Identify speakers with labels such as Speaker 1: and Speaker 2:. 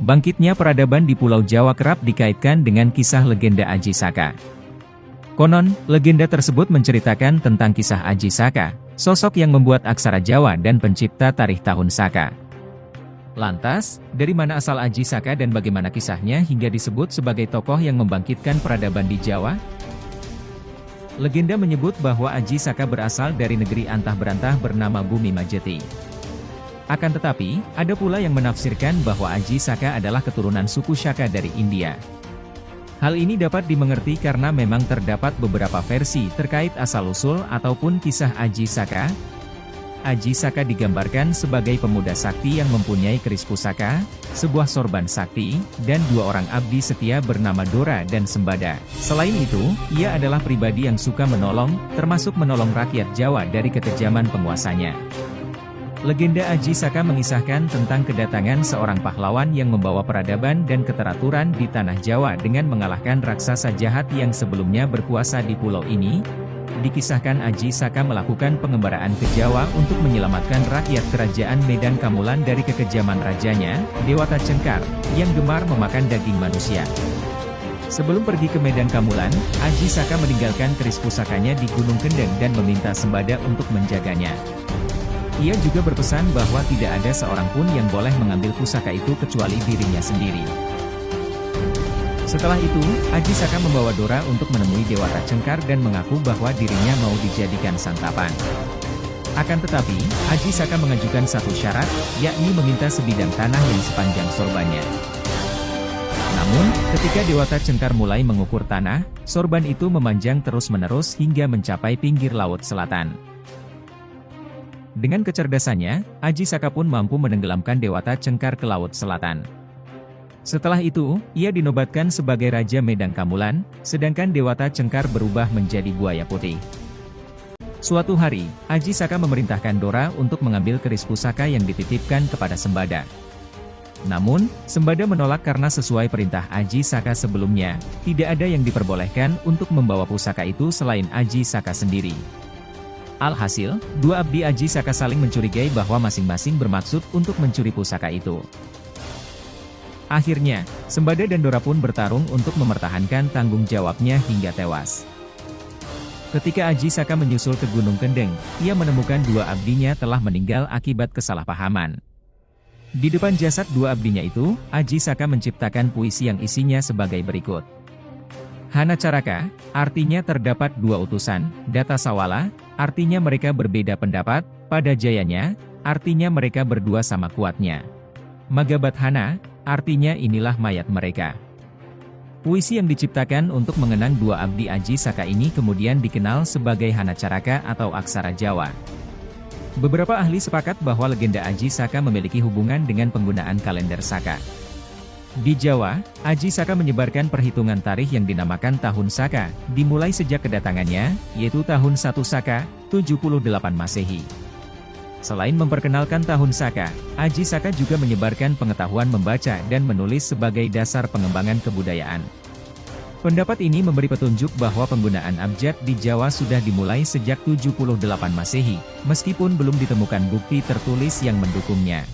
Speaker 1: Bangkitnya peradaban di Pulau Jawa kerap dikaitkan dengan kisah legenda Aji Saka. Konon, legenda tersebut menceritakan tentang kisah Aji Saka, sosok yang membuat aksara Jawa dan pencipta tarikh tahun Saka. Lantas, dari mana asal Aji Saka dan bagaimana kisahnya hingga disebut sebagai tokoh yang membangkitkan peradaban di Jawa? Legenda menyebut bahwa Aji Saka berasal dari negeri antah berantah bernama Bumi Majeti. Akan tetapi, ada pula yang menafsirkan bahwa Aji Saka adalah keturunan suku Shaka dari India. Hal ini dapat dimengerti karena memang terdapat beberapa versi terkait asal-usul ataupun kisah Aji Saka. Aji Saka digambarkan sebagai pemuda sakti yang mempunyai keris pusaka, sebuah sorban sakti, dan dua orang abdi setia bernama Dora dan Sembada. Selain itu, ia adalah pribadi yang suka menolong, termasuk menolong rakyat Jawa dari kekejaman penguasanya. Legenda Aji Saka mengisahkan tentang kedatangan seorang pahlawan yang membawa peradaban dan keteraturan di tanah Jawa dengan mengalahkan raksasa jahat yang sebelumnya berkuasa di pulau ini. Dikisahkan Aji Saka melakukan pengembaraan ke Jawa untuk menyelamatkan rakyat kerajaan Medan Kamulan dari kekejaman rajanya, Dewata Cengkar, yang gemar memakan daging manusia. Sebelum pergi ke Medan Kamulan, Aji Saka meninggalkan keris pusakanya di Gunung Kendeng dan meminta Sembada untuk menjaganya. Ia juga berpesan bahwa tidak ada seorang pun yang boleh mengambil pusaka itu kecuali dirinya sendiri. Setelah itu, Aji Saka membawa Dora untuk menemui Dewata Cengkar dan mengaku bahwa dirinya mau dijadikan santapan. Akan tetapi, Aji Saka mengajukan satu syarat, yakni meminta sebidang tanah yang sepanjang sorbannya. Namun, ketika Dewata Cengkar mulai mengukur tanah, sorban itu memanjang terus-menerus hingga mencapai pinggir laut selatan. Dengan kecerdasannya, Aji Saka pun mampu menenggelamkan Dewata Cengkar ke laut selatan. Setelah itu, ia dinobatkan sebagai Raja Medan Kamulan, sedangkan Dewata Cengkar berubah menjadi buaya putih. Suatu hari, Aji Saka memerintahkan Dora untuk mengambil keris pusaka yang dititipkan kepada Sembada. Namun, Sembada menolak karena sesuai perintah Aji Saka sebelumnya, tidak ada yang diperbolehkan untuk membawa pusaka itu selain Aji Saka sendiri. Alhasil, dua abdi Aji Saka saling mencurigai bahwa masing-masing bermaksud untuk mencuri pusaka itu. Akhirnya, Sembada dan Dora pun bertarung untuk mempertahankan tanggung jawabnya hingga tewas. Ketika Aji Saka menyusul ke Gunung Kendeng, ia menemukan dua abdinya telah meninggal akibat kesalahpahaman. Di depan jasad dua abdinya itu, Aji Saka menciptakan puisi yang isinya sebagai berikut. Hana Caraka, artinya terdapat dua utusan, Data Sawala, artinya mereka berbeda pendapat, pada jayanya, artinya mereka berdua sama kuatnya. Magabat Hana, artinya inilah mayat mereka. Puisi yang diciptakan untuk mengenang dua abdi Aji Saka ini kemudian dikenal sebagai Hana Caraka atau aksara Jawa. Beberapa ahli sepakat bahwa legenda Aji Saka memiliki hubungan dengan penggunaan kalender Saka. Di Jawa, Aji Saka menyebarkan perhitungan tarikh yang dinamakan Tahun Saka, dimulai sejak kedatangannya, yaitu tahun 1 Saka, 78 Masehi. Selain memperkenalkan Tahun Saka, Aji Saka juga menyebarkan pengetahuan membaca dan menulis sebagai dasar pengembangan kebudayaan. Pendapat ini memberi petunjuk bahwa penggunaan abjad di Jawa sudah dimulai sejak 78 Masehi, meskipun belum ditemukan bukti tertulis yang mendukungnya.